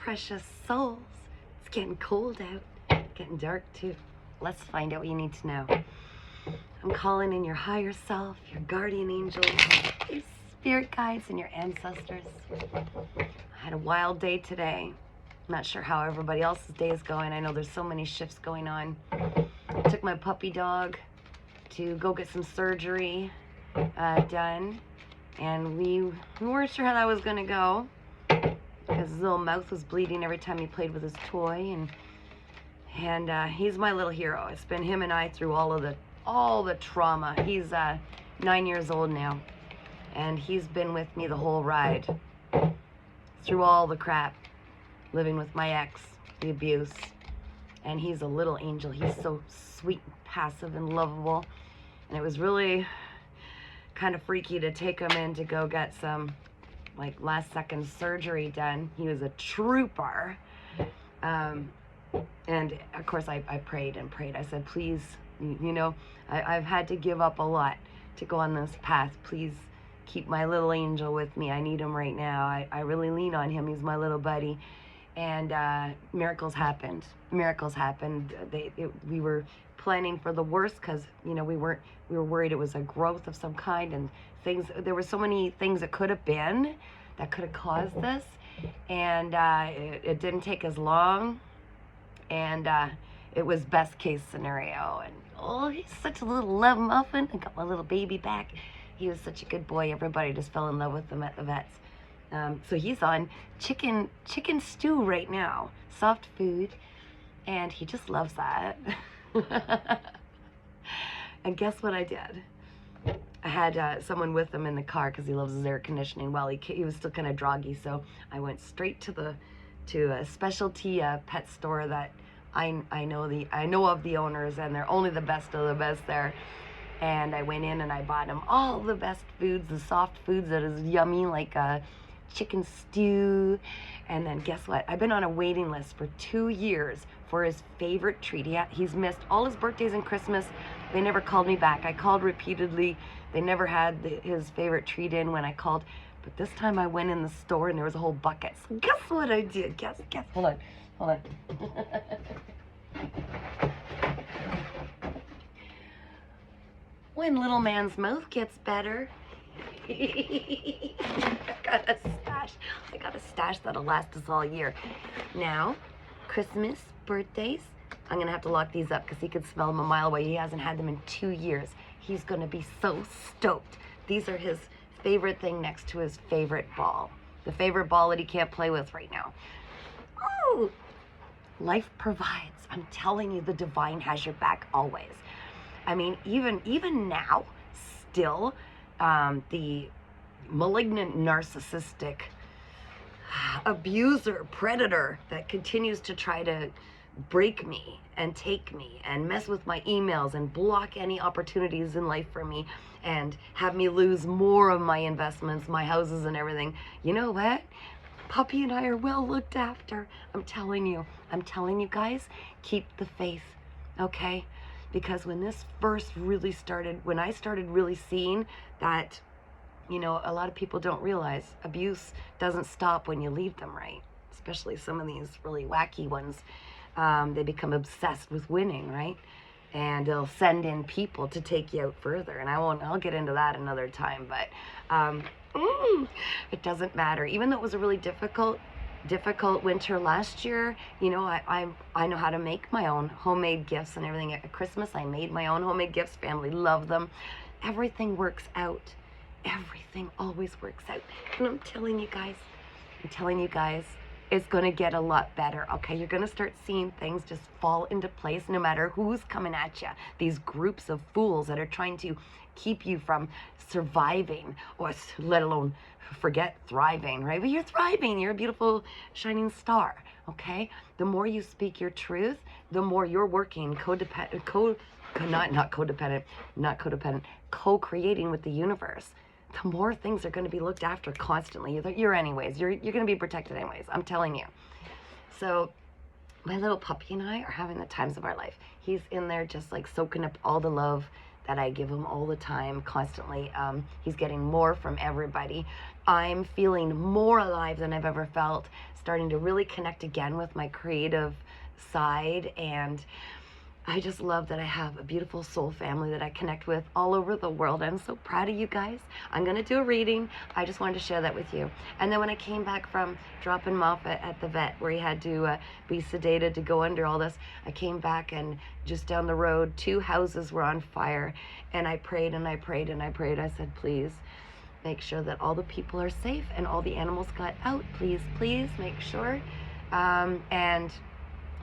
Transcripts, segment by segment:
precious souls. It's getting cold out, getting dark too. Let's find out what you need to know. I'm calling in your higher self, your guardian angels, your spirit guides, and your ancestors. I had a wild day today. I'm not sure how everybody else's day is going. I know there's so many shifts going on. I took my puppy dog to go get some surgery done, and we weren't sure how that was going to go because his little mouth was bleeding every time he played with his toy, and he's my little hero. It's been him and I through all the trauma. He's 9 years old now, and he's been with me the whole ride through all the crap, living with my ex, the abuse, and he's a little angel. He's so sweet, passive, and lovable, and it was really kind of freaky to take him in to go get some like last second surgery done. He was a trooper, and of course I prayed and prayed. I said, please, you know, I've had to give up a lot to go on this path. Please keep my little angel with me. I need him right now. I really lean on him. He's my little buddy. And miracles happened. Miracles happened. We were planning for the worst because, you know, we were worried it was a growth of some kind, and things. There were so many things that could have been that could have caused this, and it didn't take as long, and it was best case scenario. And oh, he's such a little love muffin. I got my little baby back. He was such a good boy. Everybody just fell in love with him at the vets. So he's on chicken stew right now, soft food, and he just loves that. And guess what I did? I had someone with him in the car because he loves his air conditioning. Well, he was still kind of groggy, so I went straight to a specialty pet store that I know of the owners, and they're only the best of the best there. And I went in and I bought him all the best foods, the soft foods that is yummy, like chicken stew. And then guess what? I've been on a waiting list for 2 years for his favorite treat. He's missed all his birthdays and Christmas. They never called me back. I called repeatedly. They never had his favorite treat in when I called. But this time I went in the store and there was a whole bucket. So guess what I did? Guess. Hold on. When little man's mouth gets better, I got a stash that'll last us all year. Now, Christmas, birthdays, I'm gonna have to lock these up because he could smell them a mile away. He hasn't had them in 2 years. He's gonna be so stoked. These are his favorite thing next to his favorite ball. The favorite ball that he can't play with right now. Ooh, life provides. I'm telling you, the divine has your back always. I mean, even now, still, the malignant, narcissistic abuser, predator that continues to try to break me and take me and mess with my emails and block any opportunities in life for me and have me lose more of my investments, my houses and everything. You know what? Puppy and I are well looked after. I'm telling you guys, keep the faith, okay? Because when this first really started, when I started really seeing that, you know, a lot of people don't realize abuse doesn't stop when you leave them, right? Especially some of these really wacky ones. They become obsessed with winning, right? And they'll send in people to take you out further. And I'll get into that another time, but it doesn't matter. Even though it was a really difficult winter last year, you know, I know how to make my own homemade gifts and everything. At Christmas, I made my own homemade gifts. Family loved them. Everything works out. Everything always works out. And I'm telling you guys, it's going to get a lot better, okay? You're going to start seeing things just fall into place no matter who's coming at you. These groups of fools that are trying to keep you from surviving, or let alone forget thriving, right? But you're thriving. You're a beautiful shining star, okay? The more you speak your truth, the more you're working co-creating with the universe. The more things are going to be looked after constantly. You're going to be protected anyways. I'm telling you. So my little puppy and I are having the times of our life. He's in there just like soaking up all the love that I give him all the time, constantly. He's getting more from everybody. I'm feeling more alive than I've ever felt, starting to really connect again with my creative side, and I just love that I have a beautiful soul family that I connect with all over the world. I'm so proud of you guys. I'm going to do a reading. I just wanted to share that with you. And then when I came back from dropping him off at the vet where he had to be sedated to go under all this, I came back, and just down the road, 2 houses were on fire. And I prayed and I prayed and I prayed. I said, please make sure that all the people are safe and all the animals got out. Please, please make sure. And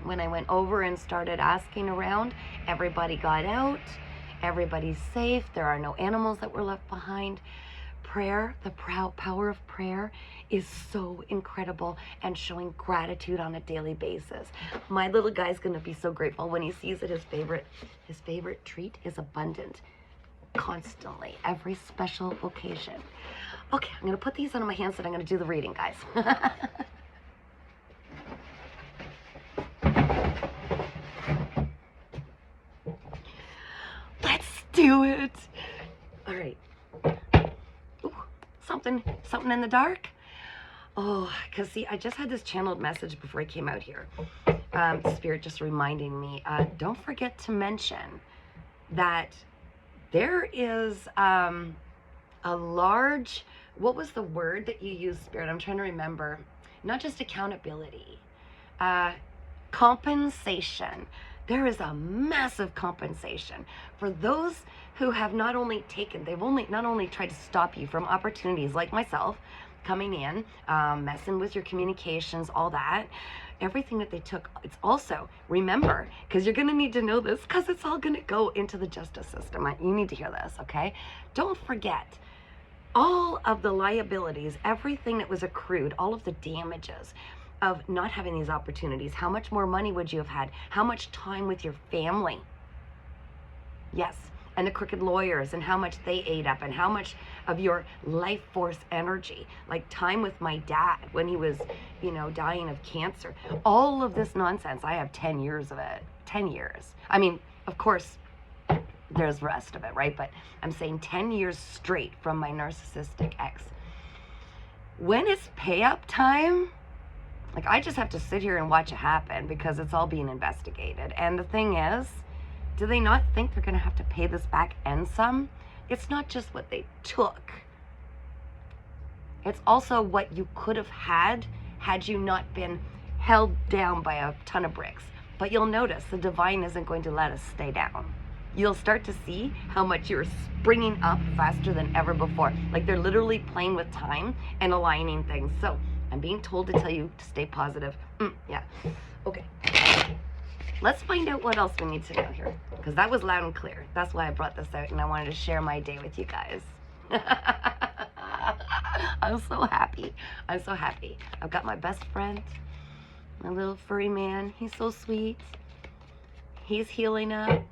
when I went over and started asking around, everybody got out, everybody's safe, there are no animals that were left behind. Prayer, the power of prayer is so incredible, and showing gratitude on a daily basis. My little guy's gonna be so grateful when he sees that his favorite treat is abundant, constantly, every special occasion. Okay, I'm gonna put these on my hands and I'm gonna do the reading, guys. Do it. All right. Ooh, something in the dark. Oh, because see, I just had this channeled message before I came out here. Spirit just reminding me, don't forget to mention that there is a large, what was the word that you used, Spirit? I'm trying to remember. Not just accountability, compensation. There is a massive compensation for those who have not only tried to stop you from opportunities like myself coming in, messing with your communications, all that, everything that they took. It's also, remember, because you're going to need to know this, because it's all going to go into the justice system. You need to hear this, okay? Don't forget all of the liabilities, everything that was accrued, all of the damages of not having these opportunities. How much more money would you have had? How much time with your family? Yes, and the crooked lawyers, and how much they ate up, and how much of your life force energy, like time with my dad when he was, dying of cancer. All of this nonsense, I have 10 years of it. 10 years. I mean, of course, there's the rest of it, right? But I'm saying 10 years straight from my narcissistic ex. When it's pay up time, like, I just have to sit here and watch it happen because it's all being investigated. And the thing is, do they not think they're going to have to pay this back and some? It's not just what they took. It's also what you could have had you not been held down by a ton of bricks. But you'll notice the divine isn't going to let us stay down. You'll start to see how much you're springing up faster than ever before. Like, they're literally playing with time and aligning things. So I'm being told to tell you to stay positive. Yeah. Okay. Let's find out what else we need to know here, because that was loud and clear. That's why I brought this out, and I wanted to share my day with you guys. I'm so happy. I'm so happy. I've got my best friend, my little furry man. He's so sweet. He's healing up.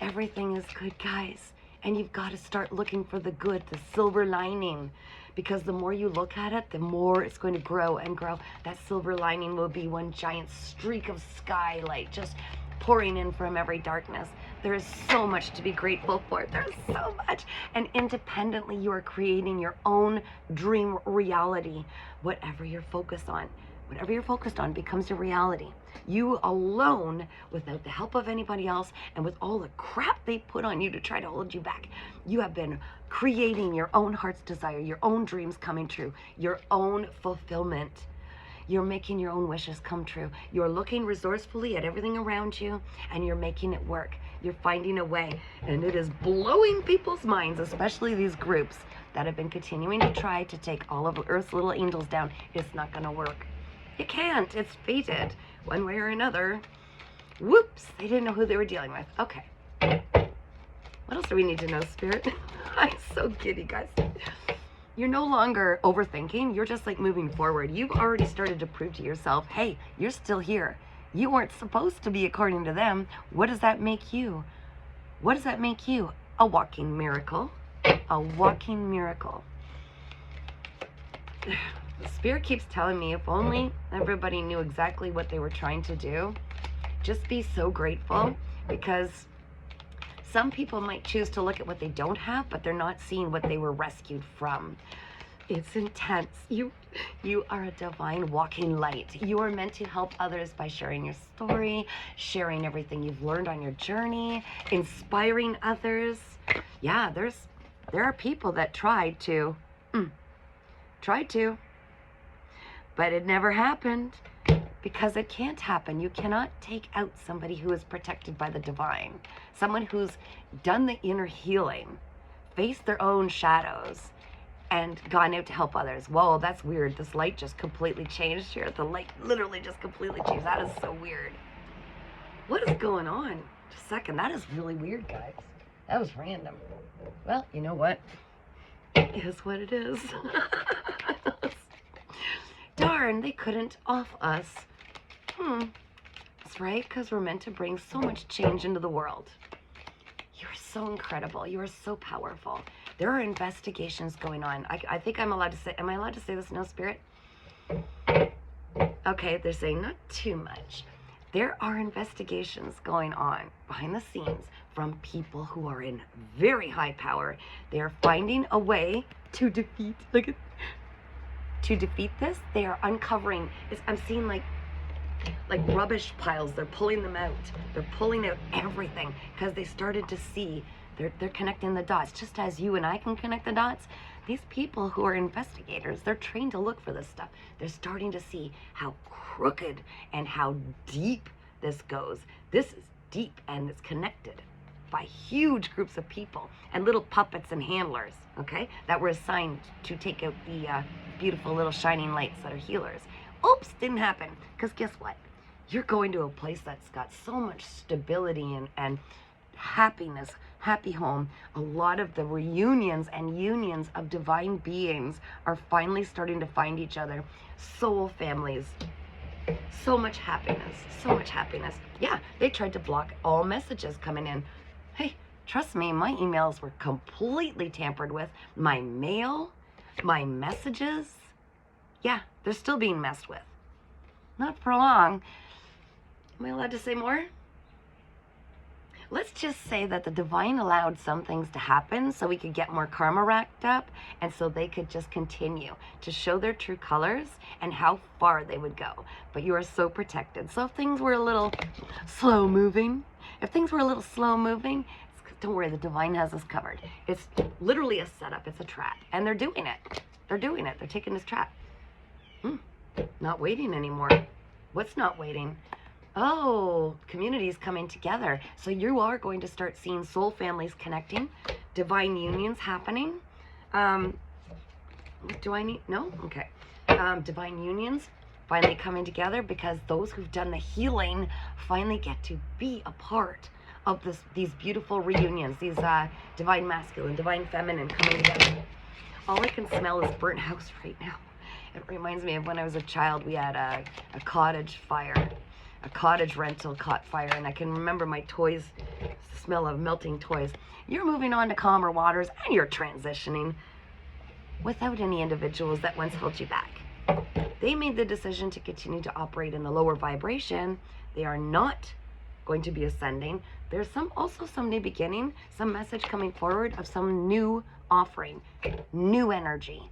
Everything is good, guys. And you've got to start looking for the good, the silver lining. Because the more you look at it, the more it's going to grow and grow. That silver lining will be one giant streak of skylight just pouring in from every darkness. There is so much to be grateful for. There's so much. And independently, you are creating your own dream reality. Whatever you're focused on becomes your reality. You alone, without the help of anybody else, and with all the crap they put on you to try to hold you back, you have been creating your own heart's desire, your own dreams coming true, your own fulfillment. You're making your own wishes come true. You're looking resourcefully at everything around you, and you're making it work. You're finding a way, and it is blowing people's minds, especially these groups that have been continuing to try to take all of Earth's little angels down. It's not going to work. You can't. It's fated. One way or another. Whoops. They didn't know who they were dealing with. Okay. What else do we need to know, Spirit? I'm so giddy, guys. You're no longer overthinking. You're just like moving forward. You've already started to prove to yourself, hey, you're still here. You weren't supposed to be according to them. What does that make you? What does that make you? A walking miracle. A walking miracle. The Spirit keeps telling me, if only everybody knew exactly what they were trying to do, just be so grateful, because Some people might choose to look at what they don't have, but they're not seeing what they were rescued from. It's intense. You are a divine walking light. You are meant to help others by sharing your story, sharing everything you've learned on your journey, inspiring others. Yeah, there are people that tried to, but it never happened, because it can't happen. You cannot take out somebody who is protected by the divine, someone who's done the inner healing, faced their own shadows, and gone out to help others. Whoa, that's weird. This light just completely changed here. The light literally just completely changed. That is so weird. What is going on? Just a second. That is really weird, guys. That was random. Well, you know what? It is what it is. Darn, they couldn't off us. That's right, because we're meant to bring so much change into the world. You're so incredible. You are so powerful. There are investigations going on. I think I'm allowed to say, am I allowed to say this, no, Spirit? Okay, they're saying not too much. There are investigations going on behind the scenes from people who are in very high power. They are finding a way to defeat, to defeat this. They are uncovering, I'm seeing like rubbish piles. They're pulling them out. They're pulling out everything because they started to see. They're connecting the dots, just as you and I can connect the dots. These people who are investigators, they're trained to look for this stuff. They're starting to see how crooked and how deep this goes. This is deep, and it's connected by huge groups of people and little puppets and handlers, okay, that were assigned to take out the beautiful little shining lights that are healers. Oops, didn't happen, because guess what? You're going to a place that's got so much stability and happiness, happy home. A lot of the reunions and unions of divine beings are finally starting to find each other. Soul families. So much happiness. So much happiness. Yeah, they tried to block all messages coming in. Hey, trust me, my emails were completely tampered with. My mail, my messages. Yeah, they're still being messed with. Not for long. Am I allowed to say more? Let's just say that the divine allowed some things to happen so we could get more karma racked up, and so they could just continue to show their true colors and how far they would go. But you are so protected. So if things were a little slow moving, don't worry, the divine has us covered. It's literally a setup. It's a trap. And they're doing it. They're doing it. They're taking this trap. Not waiting anymore. What's not waiting? Oh, communities coming together. So you are going to start seeing soul families connecting, divine unions happening. Do I need? No? Okay. Divine unions finally coming together, because those who've done the healing finally get to be a part of these beautiful reunions, these divine masculine, divine feminine coming together. All I can smell is burnt house right now. It reminds me of when I was a child. We had a cottage fire. A cottage rental caught fire, and I can remember my toys, the smell of melting toys. You're moving on to calmer waters, and you're transitioning without any individuals that once held you back. They made the decision to continue to operate in the lower vibration. They are not going to be ascending. There's also some new beginning, some message coming forward of some new offering, new energy,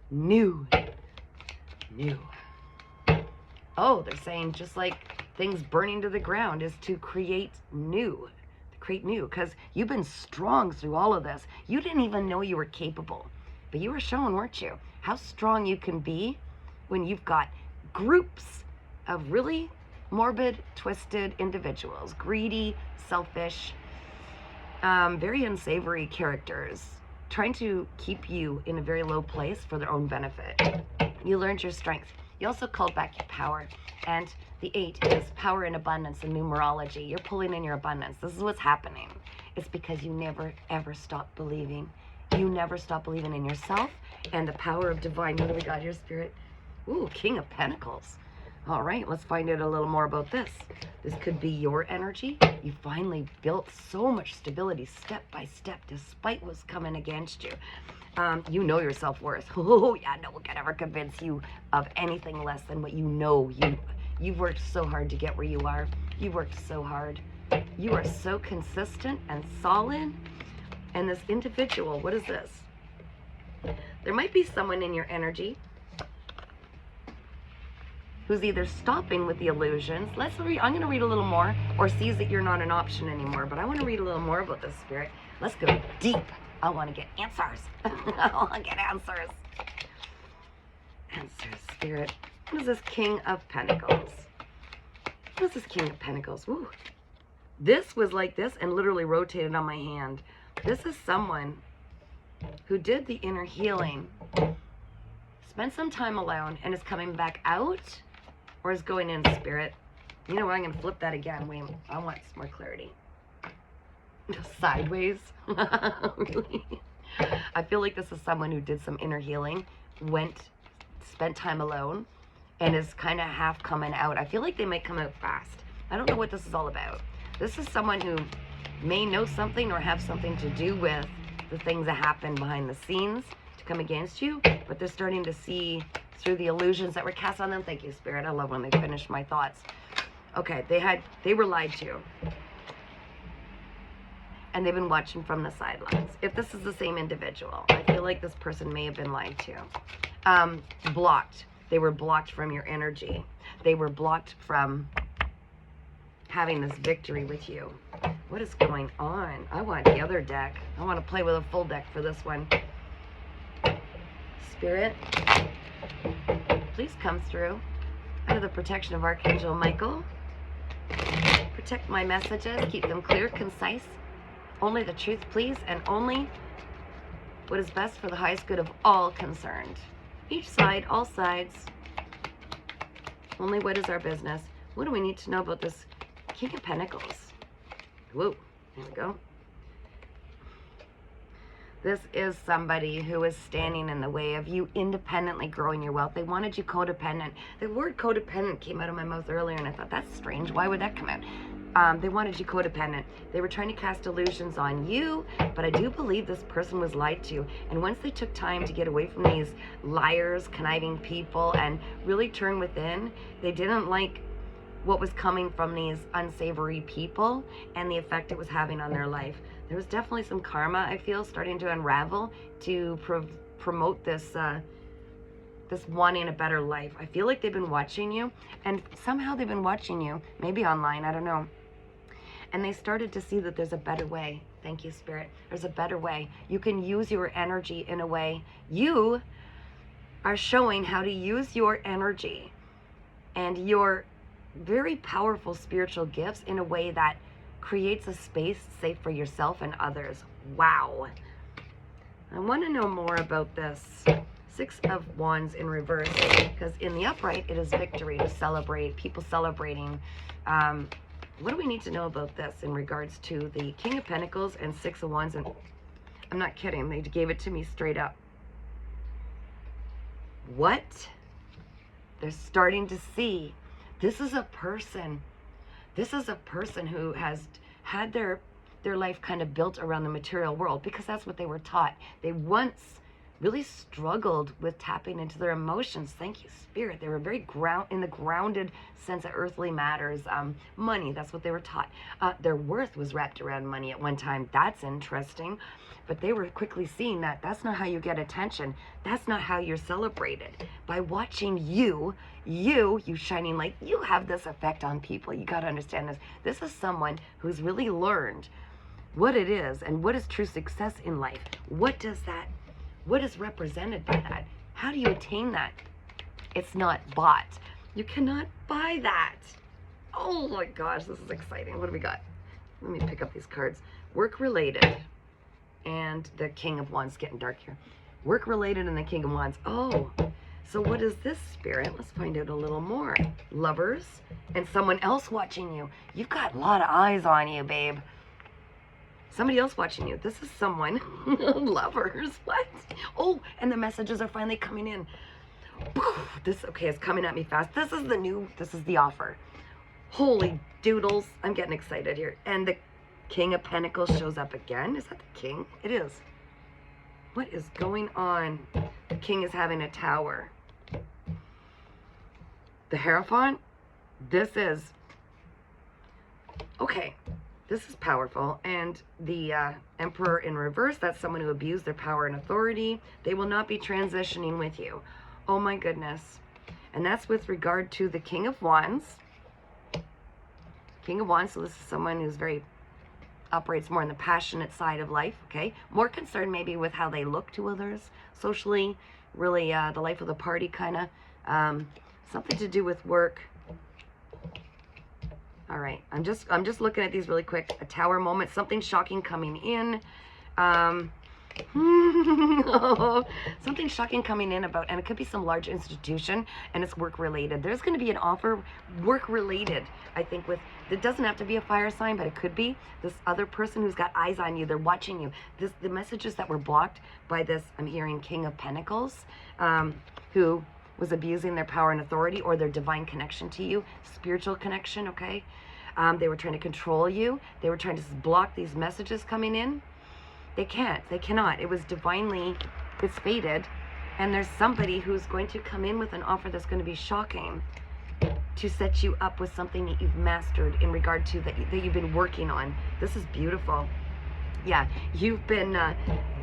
new. Oh, they're saying just like things burning to the ground is to create new, because you've been strong through all of this. You didn't even know you were capable, but you were showing, weren't you, how strong you can be when you've got groups of really morbid, twisted individuals, greedy, selfish, very unsavory characters, trying to keep you in a very low place for their own benefit. You learned your strength. You also called back your power. And the 8 is power and abundance in numerology. You're pulling in your abundance. This is what's happening. It's because you never, ever stop believing. You never stop believing in yourself and the power of divine. What do we got here, Spirit? Ooh, King of Pentacles. All right, let's find out a little more about this. This could be your energy. You finally built so much stability step by step despite what's coming against you. You know your self-worth. Oh, yeah, no one can ever convince you of anything less than what you know. You've worked so hard to get where you are. You've worked so hard. You are so consistent and solid. And this individual, what is this? There might be someone in your energy who's either stopping with the illusions. I'm going to read a little more, or sees that you're not an option anymore. But I want to read a little more about this, Spirit. Let's go deep. I want to get answers. I want to get answers. Answers, Spirit. What is this King of Pentacles? What is this King of Pentacles? Woo. This was like this and literally rotated on my hand. This is someone who did the inner healing, spent some time alone, and is coming back out, or is going in, Spirit. You know what? I'm going to flip that again. Wait, I want some more clarity. Sideways. Really? I feel like this is someone who did some inner healing, spent time alone, and is kind of half coming out. I feel like they might come out fast. I don't know what this is all about. This is someone who may know something or have something to do with the things that happen behind the scenes to come against you, but they're starting to see through the illusions that were cast on them. Thank you, Spirit. I love when they finish my thoughts. Okay, they were lied to. And they've been watching from the sidelines. If this is the same individual, I feel like this person may have been lied to. Blocked. They were blocked from your energy. They were blocked from having this victory with you. What is going on? I want the other deck. I want to play with a full deck for this one. Spirit, please come through. Under the protection of Archangel Michael, protect my messages. Keep them clear, concise. Only the truth, please, and only what is best for the highest good of all concerned. Each side, all sides. Only what is our business. What do we need to know about this King of Pentacles? Whoa, there we go. This is somebody who is standing in the way of you independently growing your wealth. They wanted you codependent. The word codependent came out of my mouth earlier, and I thought, that's strange. Why would that come out? They wanted you codependent. They were trying to cast illusions on you, but I do believe this person was lied to. And once they took time to get away from these liars, conniving people, and really turn within, they didn't like what was coming from these unsavory people and the effect it was having on their life. There was definitely some karma, I feel, starting to unravel to promote this this wanting a better life. I feel like they've been watching you, and somehow they've been watching you, maybe online, I don't know. And they started to see that there's a better way. Thank you, Spirit. There's a better way. You can use your energy in a way. You are showing how to use your energy and your very powerful spiritual gifts in a way that creates a space safe for yourself and others. Wow. I want to know more about this Six of Wands in reverse, because in the upright it is victory, to celebrate, people celebrating. What do we need to know about this in regards to the King of Pentacles and Six of Wands? And I'm not kidding, they gave it to me straight up. What? They're starting to see. This is a person who has had their life kind of built around the material world, because that's what they were taught. They once really struggled with tapping into their emotions. Thank you, Spirit. They were very in the grounded sense of earthly matters. Money, that's what they were taught. Their worth was wrapped around money at one time. That's interesting. But they were quickly seeing that that's not how you get attention. That's not how you're celebrated. By watching you shining light, you have this effect on people. You got to understand this. This is someone who's really learned what it is and what is true success in life. What is represented by that? How do you attain that? It's not bought. You cannot buy that. Oh my gosh, this is exciting. What do we got? Let me pick up these cards. Work related. And the King of Wands, getting dark here. Work related and the King of Wands. Oh, so what is this, Spirit? Let's find out a little more. Lovers and someone else watching you. You've got a lot of eyes on you, babe. Somebody else watching you. This is someone. Lovers. What? Oh, and the messages are finally coming in. Okay, it's coming at me fast. This is the offer. Holy doodles. I'm getting excited here. And the King of Pentacles shows up again. Is that the King? It is. What is going on? The King is having a tower. The Hierophant. This is... Okay. This is powerful. And the Emperor in reverse, that's someone who abused their power and authority. They will not be transitioning with you. Oh my goodness. And that's with regard to the King of Wands. King of Wands, so this is someone who's operates more in the passionate side of life, okay? More concerned maybe with how they look to others, socially, really the life of the party kind of. Something to do with work. All right, I'm just looking at these really quick. A Tower moment, something shocking coming in. Something shocking coming in about, and it could be some large institution, and it's work related. There's going to be an offer work related, I think, with, it doesn't have to be a fire sign, but it could be this other person who's got eyes on you. They're watching you. The messages that were blocked by this, I'm hearing King of Pentacles, who was abusing their power and authority, or their divine connection to you, spiritual connection, okay? They were trying to control you. They were trying to block these messages coming in. They can't. They cannot. It was divinely, it's fated. And there's somebody who's going to come in with an offer that's going to be shocking to set you up with something that you've mastered in regard to that you've been working on. This is beautiful. Yeah, you've been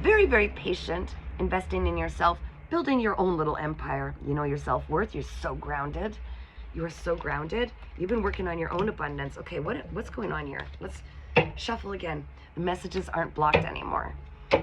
very, very patient, investing in yourself, building your own little empire. You know your self-worth. You're so grounded. You are so grounded. You've been working on your own abundance. Okay, what's going on here? Let's shuffle again. The messages aren't blocked anymore.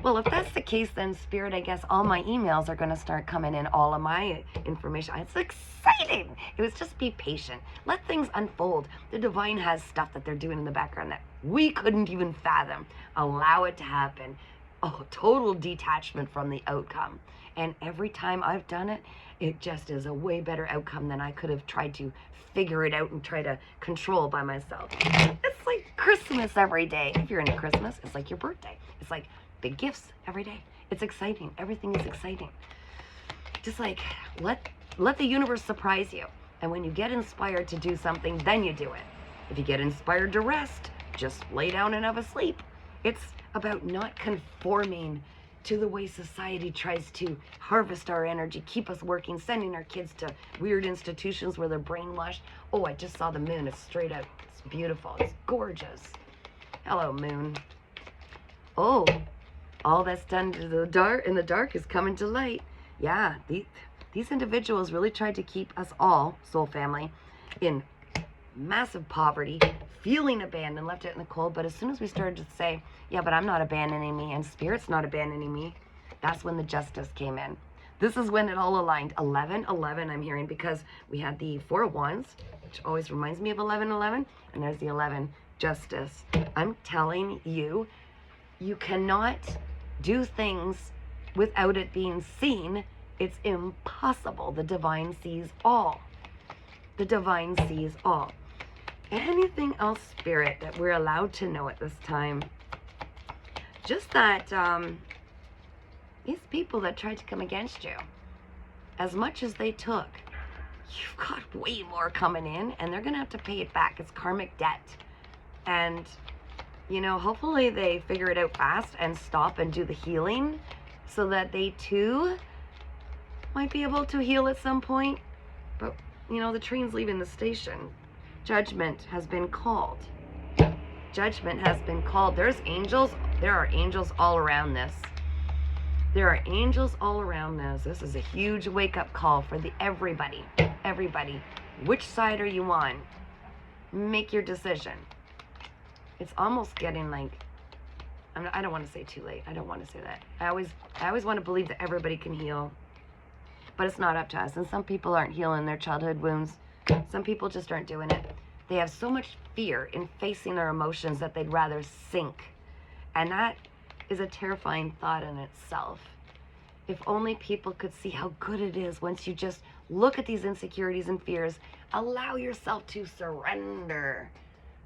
Well, if that's the case, then Spirit, I guess all my emails are going to start coming in, all of my information. It's exciting. It was just be patient. Let things unfold. The divine has stuff that they're doing in the background that we couldn't even fathom. Allow it to happen. Oh, total detachment from the outcome. And every time I've done it, it just is a way better outcome than I could have tried to figure it out and try to control by myself. It's like Christmas every day. If you're into Christmas, it's like your birthday. It's like big gifts every day. It's exciting. Everything is exciting. Just like let the universe surprise you. And when you get inspired to do something, then you do it. If you get inspired to rest, just lay down and have a sleep. It's about not conforming to the way society tries to harvest our energy, keep us working, sending our kids to weird institutions where they're brainwashed. Oh, I just saw the moon. It's straight out. It's beautiful. It's gorgeous. Hello, moon. Oh, all that's done to the dark in the dark is coming to light. Yeah, these individuals really tried to keep us all, soul family, in massive poverty, feeling abandoned, left out in the cold. But as soon as we started to say, yeah, but I'm not abandoning me, and Spirit's not abandoning me, that's when the justice came in. This is when it all aligned. 11-11, I'm hearing, because we had the Four of Wands, which always reminds me of 11-11, and there's the 11, justice. I'm telling you, you cannot do things without it being seen. It's impossible. The divine sees all. The divine sees all. Anything else, Spirit, that we're allowed to know at this time? Just that these people that tried to come against you, as much as they took, you've got way more coming in, and they're going to have to pay it back. It's karmic debt. And, you know, hopefully they figure it out fast and stop and do the healing so that they, too, might be able to heal at some point. But, you know, the train's leaving the station. Judgment has been called. Judgment has been called. There's angels. There are angels all around this. There are angels all around this. This is a huge wake-up call for everybody. Everybody. Which side are you on? Make your decision. It's almost getting like, I don't want to say too late. I don't want to say that. I always want to believe that everybody can heal. But it's not up to us. And some people aren't healing their childhood wounds. Some people just aren't doing it. They have so much fear in facing their emotions that they'd rather sink. And that is a terrifying thought in itself. If only people could see how good it is once you just look at these insecurities and fears, allow yourself to surrender,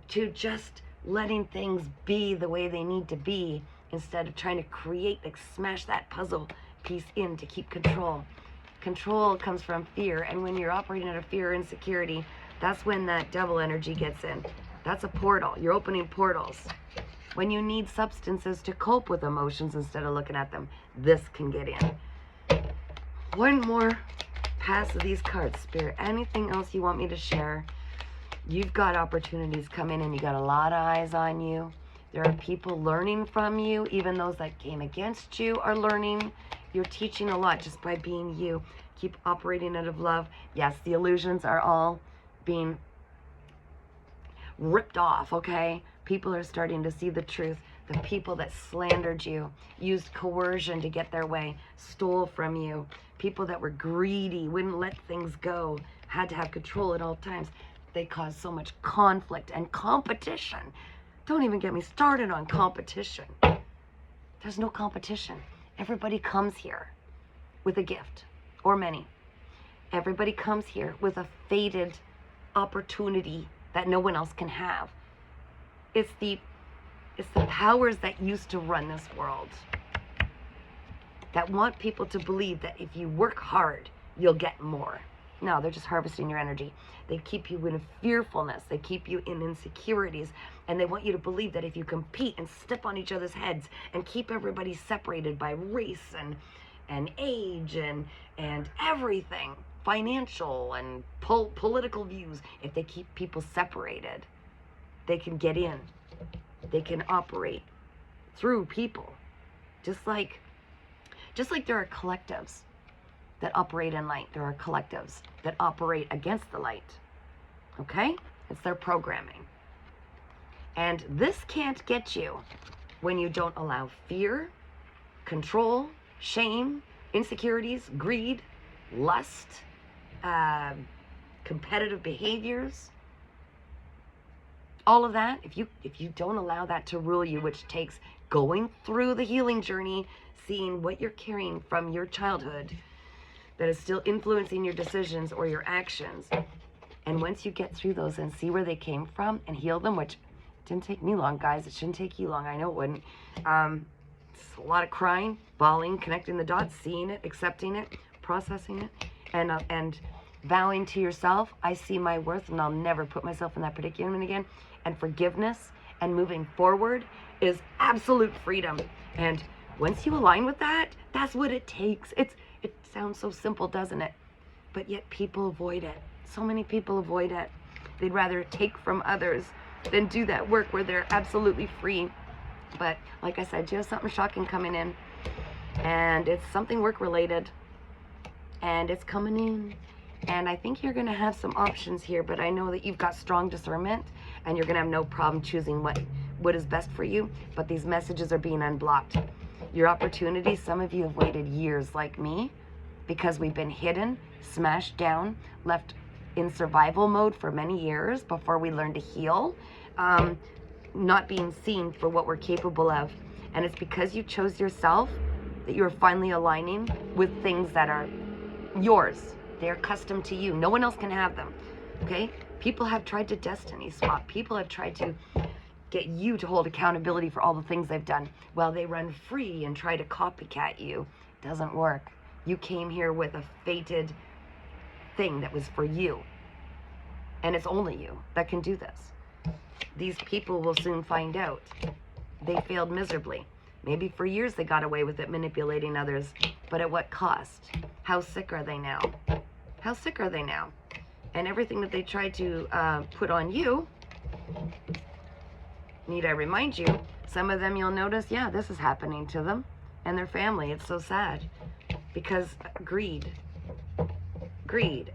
to just letting things be the way they need to be instead of trying to create, like smash that puzzle piece in to keep control. Control comes from fear, and when you're operating out of fear or insecurity, that's when that devil energy gets in. That's a portal. You're opening portals. When you need substances to cope with emotions instead of looking at them, this can get in. One more pass of these cards, Spirit. Anything else you want me to share? You've got opportunities coming in. You got a lot of eyes on you. There are people learning from you. Even those that came against you are learning. You're teaching a lot just by being you. Keep operating out of love. Yes, the illusions are all being ripped off, okay? People are starting to see the truth. The people that slandered you, used coercion to get their way, stole from you. People that were greedy, wouldn't let things go, had to have control at all times. They caused so much conflict and competition. Don't even get me started on competition. There's no competition. Everybody comes here with a gift, or many. Everybody comes here with a fated opportunity that no one else can have. It's the powers that used to run this world that want people to believe that if you work hard, you'll get more. No, they're just harvesting your energy. They keep you in fearfulness. They keep you in insecurities. And they want you to believe that if you compete and step on each other's heads and keep everybody separated by race and age and everything, financial and political views, if they keep people separated, they can get in. They can operate through people. Just like there are collectives that operate in light. There are collectives that operate against the light. Okay? It's their programming. And this can't get you when you don't allow fear, control, shame, insecurities, greed, lust, competitive behaviors, all of that. If you don't allow that to rule you, which takes going through the healing journey, seeing what you're carrying from your childhood that is still influencing your decisions or your actions. And once you get through those and see where they came from and heal them, which didn't take me long, guys. It shouldn't take you long. I know it wouldn't. It's a lot of crying, bawling, connecting the dots, seeing it, accepting it, processing it, and vowing to yourself, I see my worth and I'll never put myself in that predicament again. And forgiveness and moving forward is absolute freedom. And once you align with that, that's what it takes. It sounds so simple, doesn't it? But yet people avoid it. So many people avoid it. They'd rather take from others than do that work where they're absolutely free. But like I said, you have something shocking coming in, and it's something work related, and it's coming in. And I think you're going to have some options here, but I know that you've got strong discernment and you're going to have no problem choosing what is best for you. But these messages are being unblocked. Your opportunities, some of you have waited years like me because we've been hidden, smashed down, left in survival mode for many years before we learn to heal, not being seen for what we're capable of. And it's because you chose yourself that you're finally aligning with things that are yours. They're custom to you. No one else can have them. Okay? People have tried to destiny swap. People have tried to get you to hold accountability for all the things they've done while they run free and try to copycat you. It doesn't work. You came here with a fated thing that was for you. And it's only you that can do this. These people will soon find out. They failed miserably. Maybe for years they got away with it, manipulating others. But at what cost? How sick are they now? How sick are they now? And everything that they tried to put on you, need I remind you, some of them you'll notice, yeah, this is happening to them and their family. It's so sad because greed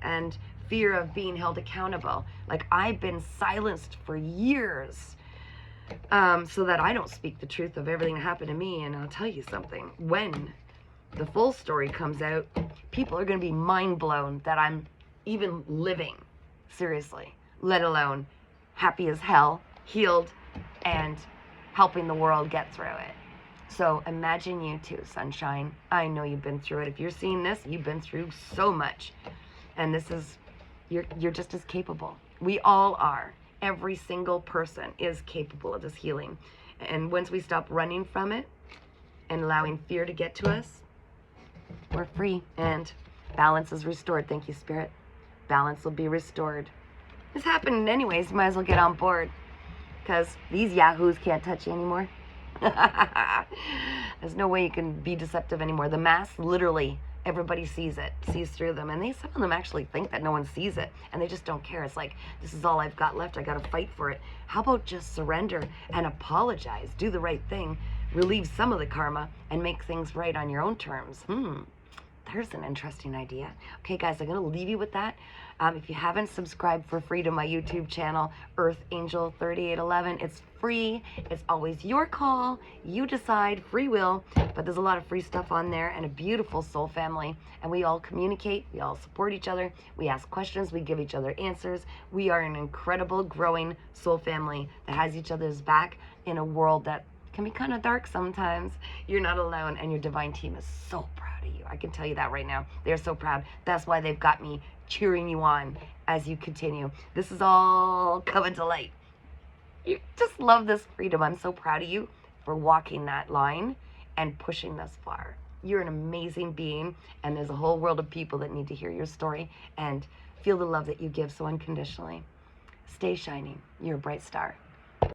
and fear of being held accountable. Like, I've been silenced for years so that I don't speak the truth of everything that happened to me. And I'll tell you something, when the full story comes out, people are going to be mind blown that I'm even living, seriously, let alone happy as hell, healed, and helping the world get through it. So imagine you too, sunshine. I know you've been through it. If you're seeing this, you've been through so much. And this is, you're just as capable. We all are. Every single person is capable of this healing. And once we stop running from it and allowing fear to get to us, we're free and balance is restored. Thank you, Spirit. Balance will be restored. It's happening anyways. You might as well get on board because these yahoos can't touch you anymore. There's no way you can be deceptive anymore. The mask literally everybody sees through them, and some of them actually think that no one sees it, and they just don't care. It's like, this is all I've got left, I gotta fight for it. How about just surrender and apologize, do the right thing, relieve some of the karma, and make things right on your own terms? There's an interesting idea. Okay, guys, I'm going to leave you with that. If you haven't subscribed for free to my YouTube channel, Earth Angel 3811, it's free. It's always your call. You decide, free will. But there's a lot of free stuff on there and a beautiful soul family. And we all communicate. We all support each other. We ask questions. We give each other answers. We are an incredible, growing soul family that has each other's back in a world that can be kind of dark sometimes. You're not alone, and your divine team is so proud of you. I can tell you that right now. They're so proud. That's why they've got me cheering you on as you continue. This is all coming to light. You just love this freedom. I'm so proud of you for walking that line and pushing this far. You're an amazing being, and there's a whole world of people that need to hear your story and feel the love that you give so unconditionally. Stay shining. You're a bright star.